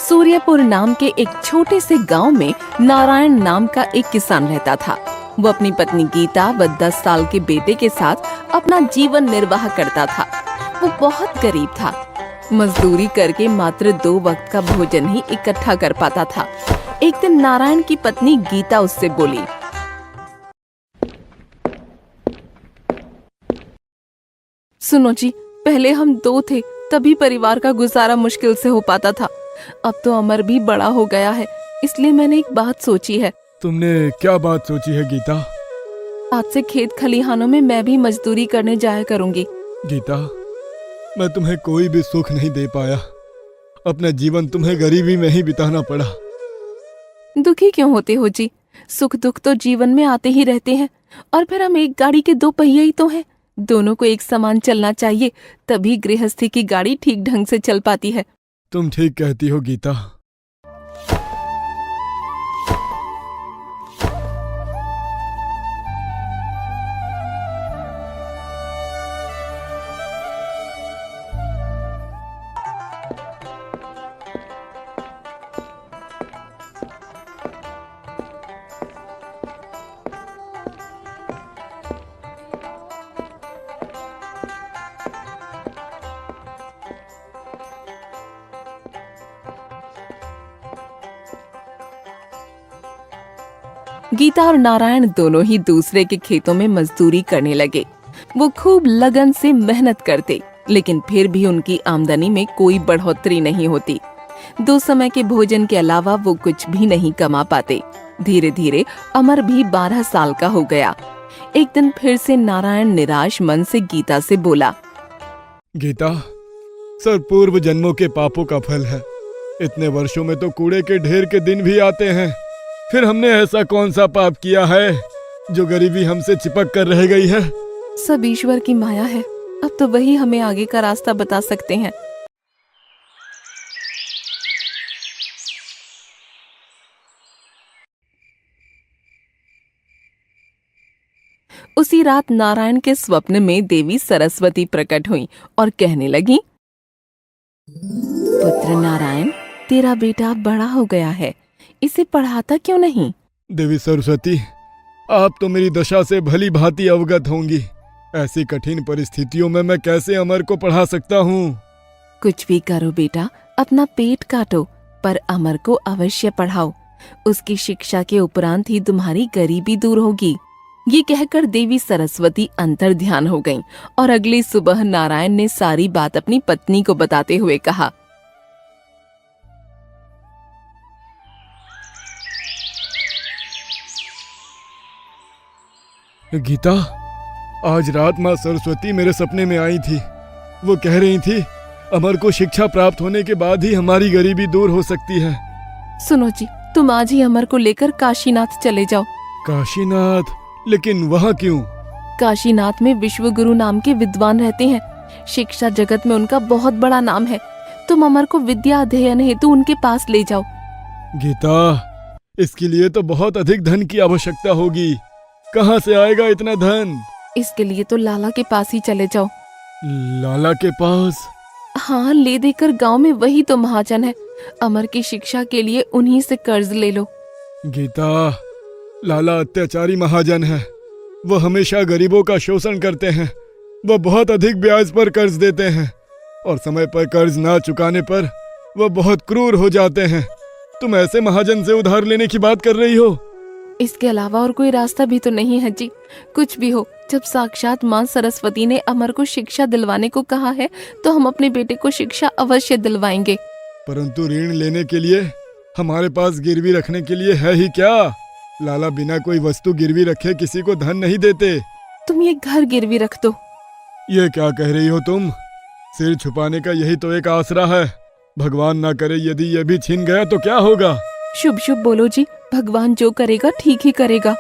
सूर्यपुर नाम के एक छोटे से गांव में नारायण नाम का एक किसान रहता था। वो अपनी पत्नी गीता व 10 साल के बेटे के साथ अपना जीवन निर्वाह करता था। वो बहुत गरीब था। मजदूरी करके मात्र 2 वक्त का भोजन ही इकट्ठा कर पाता था। एक दिन नारायण की पत्नी गीता उससे बोली, सुनो जी, पहले हम 2 थे, तभी परिवार का गुजारा मुश्किल से हो पाता था। अब तो अमर भी बड़ा हो गया है, इसलिए मैंने एक बात सोची है। तुमने क्या बात सोची है गीता? आज से खेत खलिहानों में मैं भी मजदूरी करने जाया करूंगी। गीता, मैं तुम्हें कोई भी सुख नहीं दे पाया। अपना जीवन तुम्हें गरीबी में ही बिताना पड़ा। दुखी क्यों होते हो जी? सुख दुख तो जीवन में आते ही रहते हैं। और फिर हम एक गाड़ी के 2 पहिए ही तो हैं। दोनों को एक समान चलना चाहिए, तभी गृहस्थी की गाड़ी ठीक ढंग से चल पाती है। तुम ठीक कहती हो गीता। गीता और नारायण दोनों ही दूसरे के खेतों में मजदूरी करने लगे। वो खूब लगन से मेहनत करते, लेकिन फिर भी उनकी आमदनी में कोई बढ़ोतरी नहीं होती। 2 समय के भोजन के अलावा वो कुछ भी नहीं कमा पाते। धीरे धीरे अमर भी 12 साल का हो गया। एक दिन फिर से नारायण निराश मन से गीता से बोला, गीता, सब पूर्व जन्मों के पापों का फल है। इतने वर्षों में तो कूड़े के ढेर के दिन भी आते हैं। फिर हमने ऐसा कौन सा पाप किया है जो गरीबी हमसे चिपक कर रह गई है? सब ईश्वर की माया है। अब तो वही हमें आगे का रास्ता बता सकते हैं। उसी रात नारायण के स्वप्न में देवी सरस्वती प्रकट हुई और कहने लगी, पुत्र नारायण, तेरा बेटा बड़ा हो गया है, इसे पढ़ाता क्यों नहीं? देवी सरस्वती, आप तो मेरी दशा से भली भांति अवगत होंगी। ऐसी कठिन परिस्थितियों में मैं कैसे अमर को पढ़ा सकता हूँ? कुछ भी करो बेटा, अपना पेट काटो, पर अमर को अवश्य पढ़ाओ। उसकी शिक्षा के उपरांत ही तुम्हारी गरीबी दूर होगी। ये कहकर देवी सरस्वती अंतर ध्यान हो गईं और अगली सुबह नारायण ने सारी बात अपनी पत्नी को बताते हुए कहा, गीता, आज रात माँ सरस्वती मेरे सपने में आई थी। वो कह रही थी, अमर को शिक्षा प्राप्त होने के बाद ही हमारी गरीबी दूर हो सकती है। सुनो जी, तुम आज ही अमर को लेकर काशीनाथ चले जाओ। काशीनाथ? लेकिन वहाँ क्यों? काशीनाथ में विश्वगुरु नाम के विद्वान रहते हैं। शिक्षा जगत में उनका बहुत बड़ा नाम है। तुम अमर को विद्या अध्ययन हेतु उनके पास ले जाओ। गीता, इसके लिए तो बहुत अधिक धन की आवश्यकता होगी। कहाँ से आएगा इतना धन? इसके लिए तो लाला के पास ही चले जाओ। लाला के पास? हाँ, ले देकर गांव में वही तो महाजन है। अमर की शिक्षा के लिए उन्हीं से कर्ज ले लो। गीता, लाला अत्याचारी महाजन है। वो हमेशा गरीबों का शोषण करते हैं। वो बहुत अधिक ब्याज पर कर्ज देते हैं और समय पर कर्ज ना चुकाने पर वो बहुत क्रूर हो जाते हैं। तुम ऐसे महाजन से उधार लेने की बात कर रही हो? इसके अलावा और कोई रास्ता भी तो नहीं है जी। कुछ भी हो, जब साक्षात माँ सरस्वती ने अमर को शिक्षा दिलवाने को कहा है, तो हम अपने बेटे को शिक्षा अवश्य दिलवाएंगे। परंतु ऋण लेने के लिए हमारे पास गिरवी रखने के लिए है ही क्या? लाला बिना कोई वस्तु गिरवी रखे किसी को धन नहीं देते। तुम ये घर गिरवी रख दो। ये क्या कह रही हो तुम? सिर छुपाने का यही तो एक आसरा है। भगवान ना करे यदि ये भी छिन गया तो क्या होगा? शुभ शुभ बोलो जी, भगवान जो करेगा ठीक ही करेगा।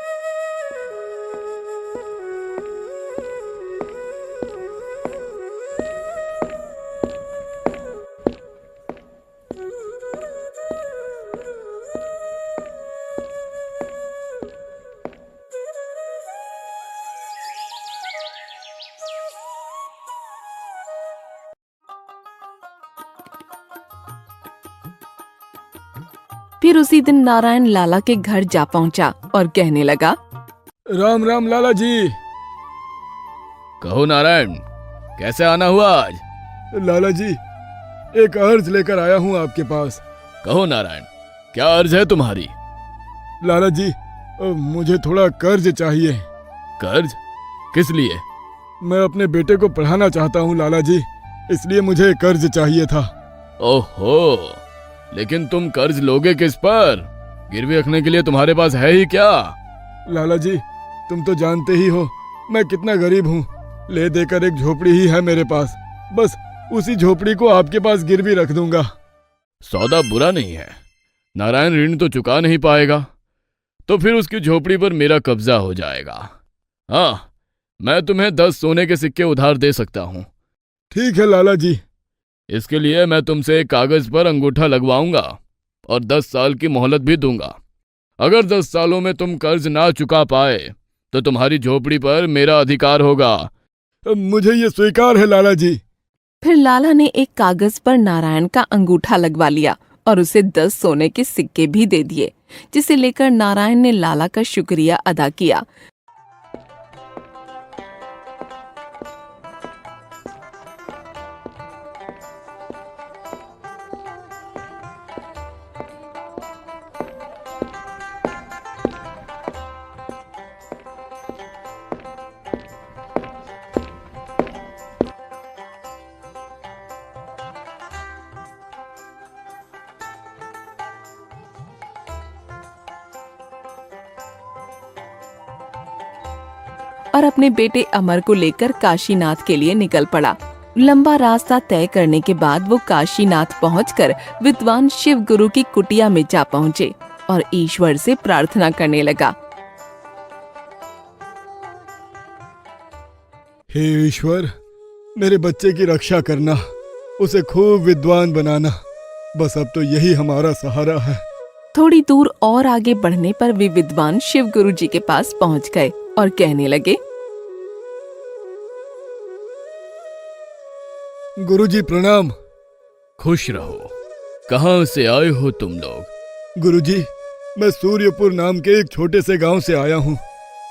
फिर उसी दिन नारायण लाला के घर जा पहुंचा और कहने लगा, राम राम लाला जी। कहो नारायण, कैसे आना हुआ आज? लाला जी, एक अर्ज लेकर आया हूँ आपके पास। कहो नारायण, क्या अर्ज है तुम्हारी? लाला जी, मुझे थोड़ा कर्ज चाहिए। कर्ज? किस लिए? मैं अपने बेटे को पढ़ाना चाहता हूँ लाला जी, इसलिए मुझे कर्ज चाहिए था। ओहो, लेकिन तुम कर्ज लोगे किस पर? गिरवी रखने के लिए तुम्हारे पास है ही क्या? लाला जी, तुम तो जानते ही हो मैं कितना गरीब हूँ। ले देकर एक झोपड़ी ही है मेरे पास, बस उसी झोपड़ी को आपके पास गिरवी रख दूंगा। सौदा बुरा नहीं है। नारायण ऋण तो चुका नहीं पाएगा, तो फिर उसकी झोपड़ी पर मेरा कब्जा हो जाएगा। हाँ, मैं तुम्हें 10 सोने के सिक्के उधार दे सकता हूँ। ठीक है लाला जी। इसके लिए मैं तुमसे एक कागज पर अंगूठा लगवाऊंगा और 10 साल की मोहलत भी दूंगा। अगर 10 सालों में तुम कर्ज ना चुका पाए तो तुम्हारी झोपड़ी पर मेरा अधिकार होगा। मुझे ये स्वीकार है लाला जी। फिर लाला ने एक कागज पर नारायण का अंगूठा लगवा लिया और उसे 10 सोने के सिक्के भी दे दिए, जिसे लेकर नारायण ने लाला का शुक्रिया अदा किया। और अपने बेटे अमर को लेकर काशीनाथ के लिए निकल पड़ा। लंबा रास्ता तय करने के बाद वो काशीनाथ पहुंचकर विद्वान शिव गुरु की कुटिया में जा पहुंचे और ईश्वर से प्रार्थना करने लगा। हे ईश्वर, मेरे बच्चे की रक्षा करना, उसे खूब विद्वान बनाना, बस अब तो यही हमारा सहारा है। थोड़ी दूर और आगे बढ़ने पर वे विद्वान शिव गुरु जी के पास पहुंच गए और कहने लगे, गुरुजी प्रणाम। खुश रहो। कहाँ से आए हो तुम लोग? गुरुजी, मैं सूर्यपुर नाम के एक छोटे से गांव से आया हूँ।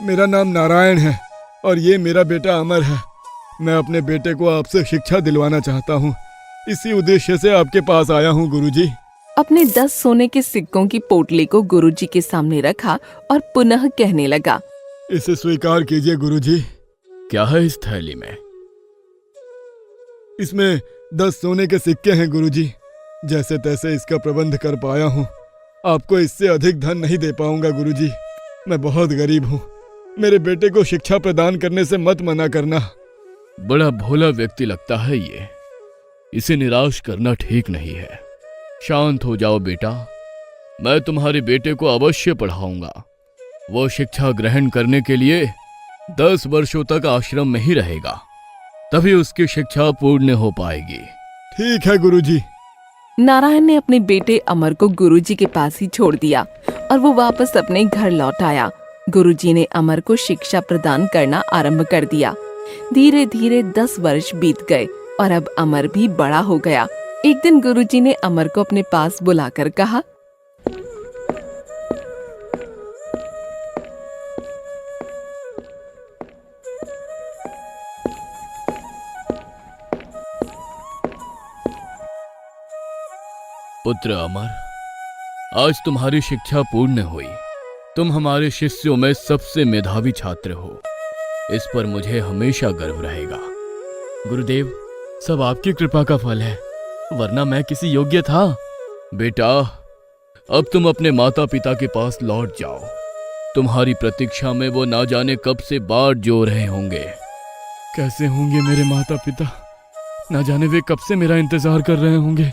मेरा नाम नारायण है और ये मेरा बेटा अमर है। मैं अपने बेटे को आपसे शिक्षा दिलवाना चाहता हूँ, इसी उद्देश्य से आपके पास आया हूँ गुरुजी। अपने 10 सोने के सिक्कों की पोटली को गुरुजी के सामने रखा और पुनः कहने लगा, इसे स्वीकार कीजिए गुरुजी। क्या है इस थैली में? इसमें 10 सोने के सिक्के हैं गुरुजी। जैसे तैसे इसका प्रबंध कर पाया हूँ, आपको इससे अधिक धन नहीं दे पाऊंगा गुरुजी। मैं बहुत गरीब हूँ, मेरे बेटे को शिक्षा प्रदान करने से मत मना करना। बड़ा भोला व्यक्ति लगता है ये, इसे निराश करना ठीक नहीं है। शांत हो जाओ बेटा, मैं तुम्हारे बेटे को अवश्य पढ़ाऊंगा। वो शिक्षा ग्रहण करने के लिए 10 वर्षों तक आश्रम में ही रहेगा, तभी उसकी शिक्षा पूर्ण हो पाएगी। ठीक है गुरुजी। नारायण ने अपने बेटे अमर को गुरुजी के पास ही छोड़ दिया और वो वापस अपने घर लौट आया। गुरुजी ने अमर को शिक्षा प्रदान करना आरंभ कर दिया। धीरे धीरे 10 वर्ष बीत गए और अब अमर भी बड़ा हो गया। एक दिन गुरुजी ने अमर को अपने पास बुलाकर कहा, पुत्र अमर, आज तुम्हारी शिक्षा पूर्ण हुई। तुम हमारे शिष्यों में सबसे मेधावी छात्र हो, इस पर मुझे हमेशा गर्व रहेगा। गुरुदेव, सब आपकी कृपा का फल है, वरना मैं किसी योग्य था। बेटा, अब तुम अपने माता पिता के पास लौट जाओ। तुम्हारी प्रतीक्षा में वो ना जाने कब से बाट जो रहे होंगे। कैसे होंगे मेरे माता पिता? ना जाने वे कब से मेरा इंतजार कर रहे होंगे।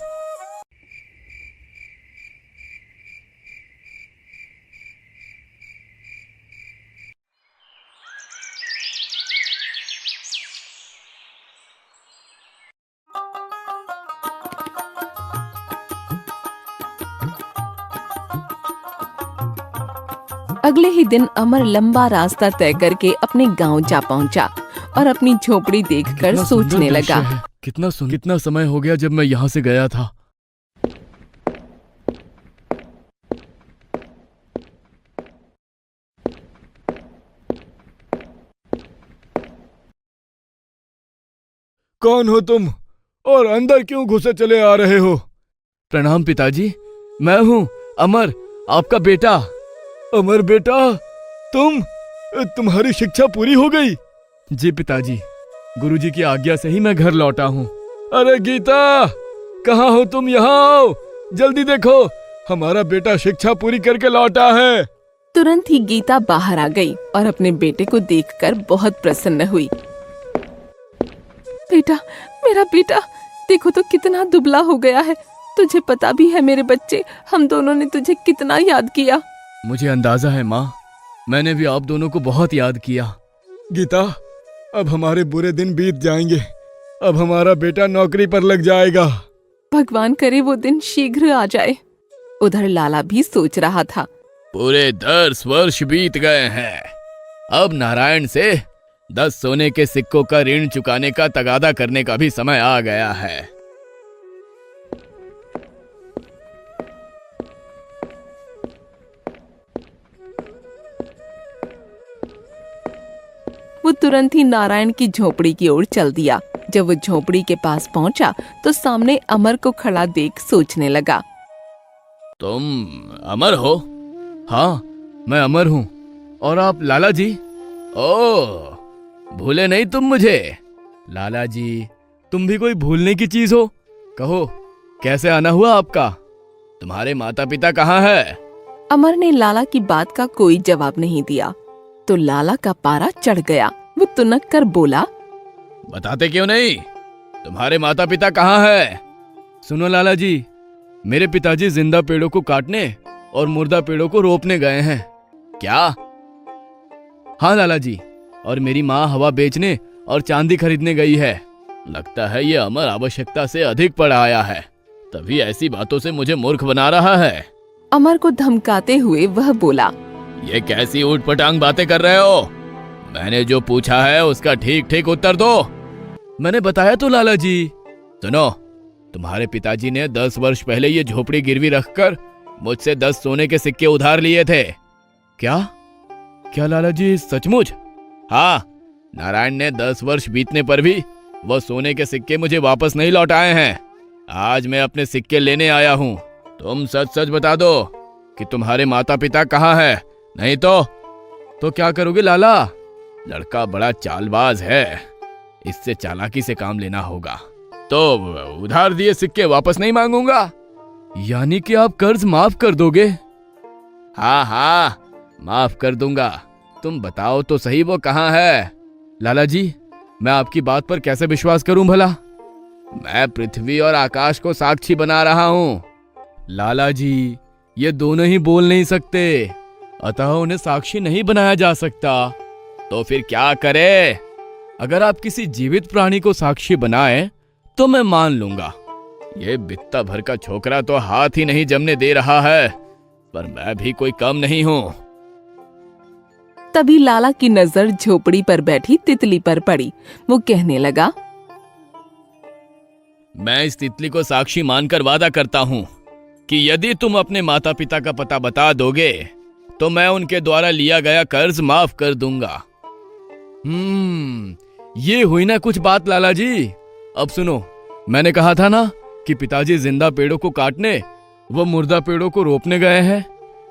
अगले ही दिन अमर लंबा रास्ता तय करके अपने गांव जा पहुंचा और अपनी झोपड़ी देखकर कितना सोचने सुंदर लगा। दृश्य है। कितना समय हो गया जब मैं यहाँ से गया था। कौन हो तुम और अंदर क्यों घुसे चले आ रहे हो? प्रणाम पिताजी, मैं हूँ अमर, आपका बेटा। अमर बेटा, तुम्हारी शिक्षा पूरी हो गई? जी पिताजी, गुरुजी की आज्ञा से ही मैं घर लौटा हूँ। अरे गीता, कहाँ हो तुम? यहाँ आओ, जल्दी देखो, हमारा बेटा शिक्षा पूरी करके लौटा है। तुरंत ही गीता बाहर आ गई और अपने बेटे को देखकर बहुत प्रसन्न हुई। बेटा, मेरा बेटा, देखो तो कितना दुबला हो गया है। तुझे पता भी है मेरे बच्चे, हम दोनों ने तुझे कितना याद किया। मुझे अंदाजा है माँ, मैंने भी आप दोनों को बहुत याद किया। गीता, अब हमारे बुरे दिन बीत जाएंगे। अब हमारा बेटा नौकरी पर लग जाएगा। भगवान करे वो दिन शीघ्र आ जाए। उधर लाला भी सोच रहा था। पूरे 10 वर्ष बीत गए हैं। अब नारायण से 10 सोने के सिक्कों का ऋण चुकाने का तगादा करने का भी समय आ गया है। वो तुरंत ही नारायण की झोपड़ी की ओर चल दिया। जब वो झोपड़ी के पास पहुंचा तो सामने अमर को खड़ा देख सोचने लगा। तुम अमर हो? हाँ, मैं अमर हूँ। और आप लाला जी? ओह, भूले नहीं तुम मुझे? लाला जी, तुम भी कोई भूलने की चीज हो? कहो, कैसे आना हुआ आपका? तुम्हारे माता पिता कहाँ है? अमर ने लाला की बात का कोई जवाब नहीं दिया तो लाला का पारा चढ़ गया। वो तुनक कर बोला, बताते क्यों नहीं? तुम्हारे माता पिता कहाँ है? सुनो लाला जी, मेरे पिताजी जिंदा पेड़ों को काटने और मुर्दा पेड़ों को रोपने गए हैं। क्या? हाँ लाला जी, और मेरी माँ हवा बेचने और चांदी खरीदने गई है। लगता है ये अमर आवश्यकता से अधिक पड़ आया है, तभी ऐसी बातों से मुझे मूर्ख बना रहा है। अमर को धमकाते हुए वह बोला, ये कैसी ऊटपटांग बातें कर रहे हो? मैंने जो पूछा है उसका ठीक ठीक उत्तर दो। मैंने बताया तो लाला जी। सुनो, तुम्हारे पिताजी ने 10 वर्ष पहले ये झोपड़ी गिरवी रखकर मुझसे 10 सोने के सिक्के उधार लिए थे। क्या? क्या लाला जी, सचमुच? हाँ, नारायण ने 10 वर्ष बीतने पर भी वो सोने के सिक्के मुझे वापस नहीं लौटाए हैं। आज मैं अपने सिक्के लेने आया हूँ। तुम सच सच बता दो कि तुम्हारे माता पिता कहाँ है, नहीं तो क्या करोगे लाला? लड़का बड़ा चालबाज है, इससे चालाकी से काम लेना होगा। तो उधार दिए सिक्के वापस नहीं मांगूंगा। यानी कि आप कर्ज माफ कर दोगे? हाँ हाँ, माफ कर दूंगा। तुम बताओ तो सही वो कहाँ है? लाला जी, मैं आपकी बात पर कैसे विश्वास करूं भला? मैं पृथ्वी और आकाश को साक्षी बना रहा हूँ। लाला जी, ये दोनों ही बोल नहीं सकते, अतः उन्हें साक्षी नहीं बनाया जा सकता। तो फिर क्या करे? अगर आप किसी जीवित प्राणी को साक्षी बनाए तो मैं मान लूंगा। ये बित्ता भर का छोकरा तो हाथ ही नहीं जमने दे रहा है, पर मैं भी कोई कम नहीं हूं। तभी लाला की नजर झोपड़ी पर बैठी तितली पर पड़ी। वो कहने लगा, मैं इस तितली को साक्षी मानकर वादा करता हूं कि यदि तुम अपने माता पिता का पता बता दोगे तो मैं उनके द्वारा लिया गया कर्ज माफ कर दूंगा। ये हुई ना कुछ बात लाला जी। अब सुनो, मैंने कहा था ना कि पिताजी जिंदा पेड़ों को काटने वो मुर्दा पेड़ों को रोपने गए हैं।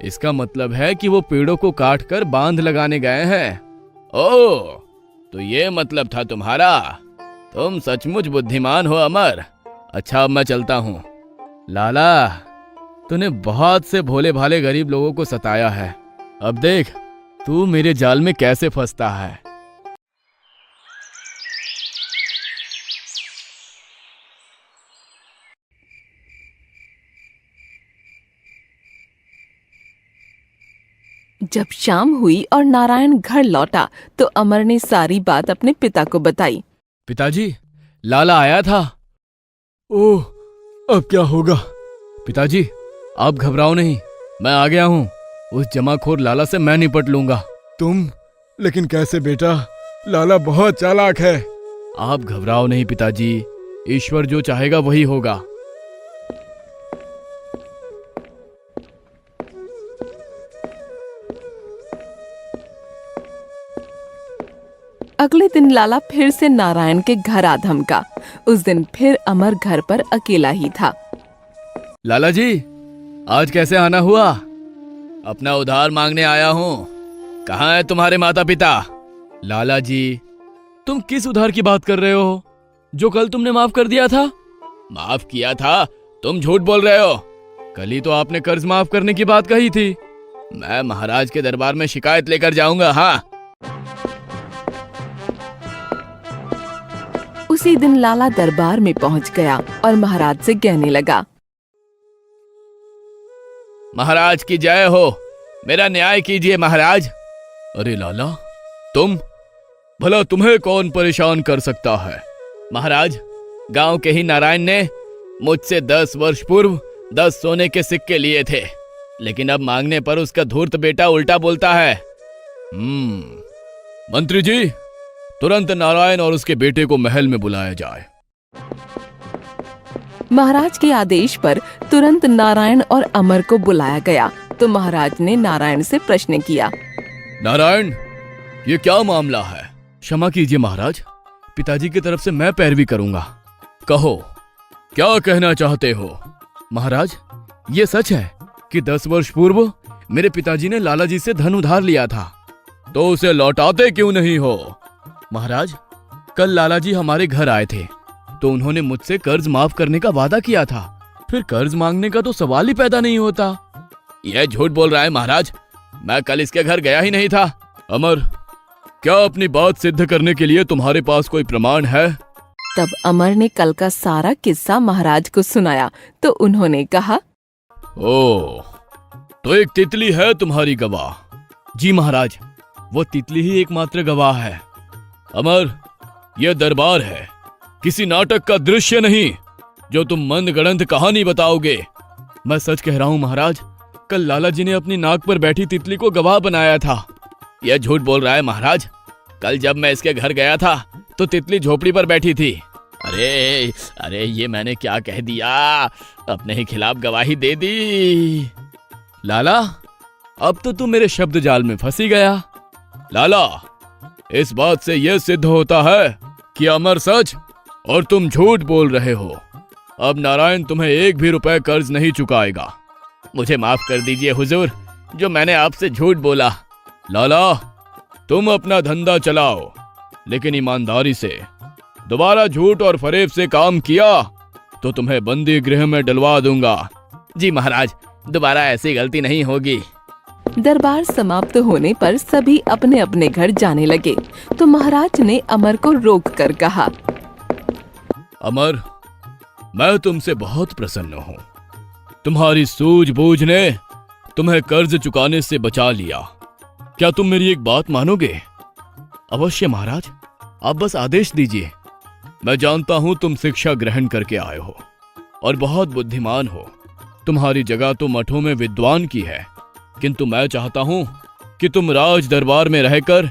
इसका मतलब है कि वो पेड़ों को काट कर बांध लगाने गए हैं। ओह, तो ये मतलब था तुम्हारा। तुम सचमुच बुद्धिमान हो अमर। अच्छा, अब मैं चलता हूँ। लाला, तूने बहुत से भोले भाले गरीब लोगों को सताया है। अब देख तू मेरे जाल में कैसे फंसता है। जब शाम हुई और नारायण घर लौटा तो अमर ने सारी बात अपने पिता को बताई। पिताजी, लाला आया था। ओह, अब क्या होगा? पिताजी, आप घबराओ नहीं, मैं आ गया हूँ। उस जमाखोर लाला से मैं निपट लूंगा। तुम? लेकिन कैसे बेटा? लाला बहुत चालाक है। आप घबराओ नहीं पिताजी, ईश्वर जो चाहेगा वही होगा। अगले दिन लाला फिर से नारायण के घर आ धमका। उस दिन फिर अमर घर पर अकेला ही था। लाला जी, आज कैसे आना हुआ? अपना उधार मांगने आया हूँ। कहाँ है तुम्हारे माता पिता? लाला जी, तुम किस उधार की बात कर रहे हो जो कल तुमने माफ कर दिया था? माफ किया था? तुम झूठ बोल रहे हो। कल ही तो आपने कर्ज माफ करने की बात कही थी। मैं महाराज के दरबार में शिकायत लेकर जाऊंगा। हाँ। उसी दिन लाला दरबार में पहुंच गया और महाराज से कहने लगा, महाराज की जय हो, मेरा न्याय कीजिए महाराज। अरे लाला, तुम? भला तुम्हें कौन परेशान कर सकता है? महाराज, गांव के ही नारायण ने मुझसे 10 वर्ष पूर्व 10 सोने के सिक्के लिए थे, लेकिन अब मांगने पर उसका धूर्त बेटा उल्टा बोलता है। मंत्री जी, तुरंत नारायण और उसके बेटे को महल में बुलाया जाए। महाराज के आदेश पर तुरंत नारायण और अमर को बुलाया गया तो महाराज ने नारायण से प्रश्न किया। नारायण, ये क्या मामला है? क्षमा कीजिए महाराज, पिताजी की तरफ से मैं पैरवी करूंगा। कहो, क्या कहना चाहते हो? महाराज, ये सच है कि 10 वर्ष पूर्व मेरे पिताजी ने लाला जी से धन उधार लिया था, तो उसे लौटाते क्यों नहीं हो? महाराज, कल लाला जी हमारे घर आए थे तो उन्होंने मुझसे कर्ज माफ करने का वादा किया था। फिर कर्ज मांगने का तो सवाल ही पैदा नहीं होता। यह झूठ बोल रहा है महाराज, मैं कल इसके घर गया ही नहीं था। अमर, क्या अपनी बात सिद्ध करने के लिए तुम्हारे पास कोई प्रमाण है? तब अमर ने कल का सारा किस्सा महाराज को सुनाया तो उन्होंने कहा, ओ, तो एक तितली है तुम्हारी गवाह? जी महाराज, वो तितली ही एकमात्र गवाह है। अमर, यह दरबार है, किसी नाटक का दृश्य नहीं जो तुम मनगढ़ंत कहानी बताओगे। मैं सच कह रहा हूं महाराज, कल लाला जी ने अपनी नाक पर बैठी तितली को गवाह बनाया था। यह झूठ बोल रहा है महाराज, कल जब मैं इसके घर गया था तो तितली झोपड़ी पर बैठी थी। अरे अरे, ये मैंने क्या कह दिया, अपने ही खिलाफ गवाही दे दी। लाला, अब तो तुम मेरे शब्द जाल में फंसी गया। लाला, इस बात से यह सिद्ध होता है कि अमर सच और तुम झूठ बोल रहे हो। अब नारायण तुम्हें 1 भी रुपए कर्ज नहीं चुकाएगा। मुझे माफ कर दीजिए हुजूर, जो मैंने आपसे झूठ बोला। लाला, तुम अपना धंधा चलाओ, लेकिन ईमानदारी से। दोबारा झूठ और फरेब से काम किया तो तुम्हें बंदी गृह में डलवा दूंगा। जी महाराज, दोबारा ऐसी गलती नहीं होगी। दरबार समाप्त होने पर सभी अपने अपने घर जाने लगे तो महाराज ने अमर को रोक कर कहा, अमर, मैं तुमसे बहुत प्रसन्न हूँ। तुम्हारी सूझबूझ ने तुम्हें कर्ज चुकाने से बचा लिया। क्या तुम मेरी एक बात मानोगे? अवश्य महाराज, आप बस आदेश दीजिए। मैं जानता हूँ तुम शिक्षा ग्रहण करके आए हो और बहुत बुद्धिमान हो। तुम्हारी जगह तो मठों में विद्वान की है, किंतु मैं चाहता हूँ कि तुम राज दरबार में रहकर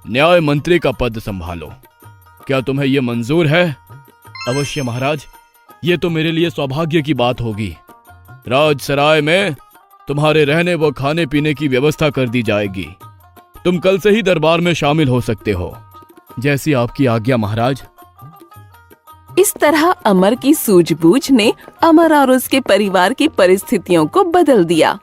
न्याय मंत्री का पद संभालो। क्या तुम्हें यह मंजूर है? अवश्य महाराज, ये तो मेरे लिए सौभाग्य की बात होगी। राजसराय में तुम्हारे रहने व खाने पीने की व्यवस्था कर दी जाएगी। तुम कल से ही दरबार में शामिल हो सकते हो। जैसी आपकी आज्ञा महाराज। इस तरह अमर की सूझबूझ ने अमर और उसके परिवार की परिस्थितियों को बदल दिया।